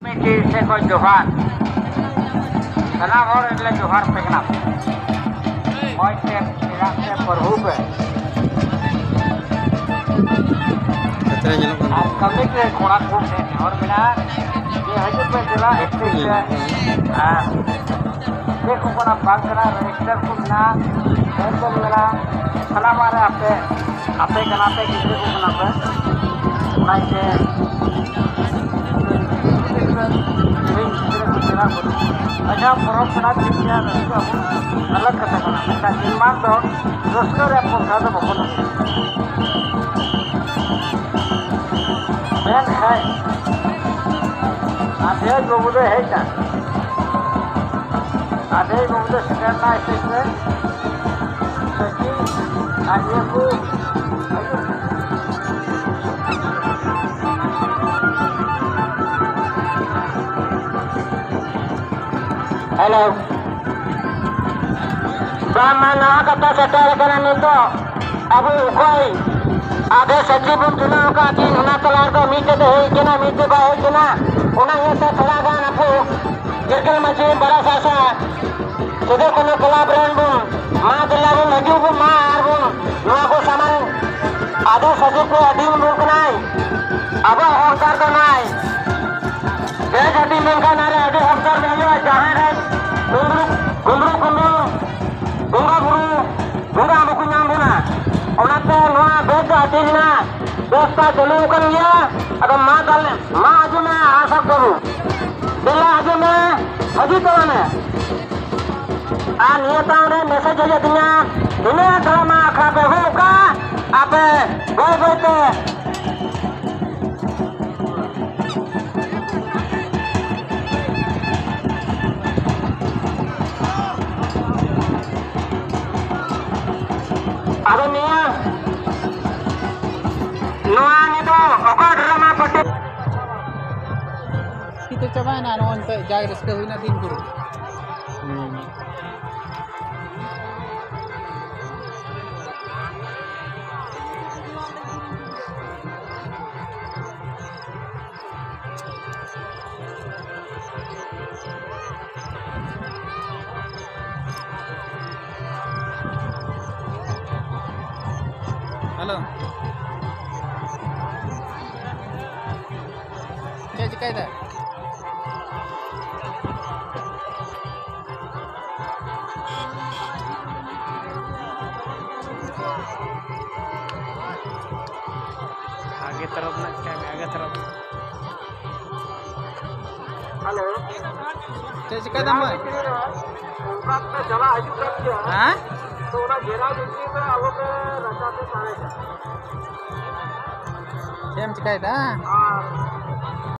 से को जोहार सलाम और એટલે जोहार पेगना और से मेरा से प्रभु पे आज कभी के घोड़ा को से और मेरा ये हजू पे जिला एक्टिव देखो कोना बात करा रजिस्टर को ना तो मेरा सलाम आ रहा आपे कना पे किसी को कना पे उनाई के अच्छा परम कना चिया अलग कथा कना मेटा जिमान तो रस्कर रे पोखा तो बखन मैन है आधे बबुदे है ता आधे बबुदे सकना ऐसे सच्ची आगे को हेलो ब्राह्मण कथा सेटर करने तो अब कोई आधे सच्ची बुझना का कि ना तलार को मीटे तो है कि ना मीटे को है कि ना उन्हें ये तो थोड़ा गान आपको जगल मचे बड़ा सासा सुधे कोनो कोलाब्रेशन बुन मां दिलाबु मजू बुन मां आरबुन नवा को सामान आधे सच्ची को अधीन बुन नाई अब होकर तो नाई जय जति में का नारे आधे होकर नहीं है जहां है गुंडू गुंगा बुरु गुंगा मुकु नाम बुना ओनाते नवा बेज आतीना दोस्ता चलू कर लिया अगर मां डाल मां आजू में आशा करूं दिला आजू में हजी तो ने आ नियता रे मैसेज है दुनिया दुनिया ड्रामा आखा पे होगा आपे गोय गोयते अरे मियां नोआनी तो ओका ड्रामा पटे kita coba na noon pe jay reska huina din guru halo क्या चिकाई था आगे तरफ ना क्या आगे तरफ हेलो क्या चिकाई था मैं उनका तो जला हजू कर दिया हाँ तो ना घेरा देती है अब पे रचा पे सारे क्या चिकाई था हां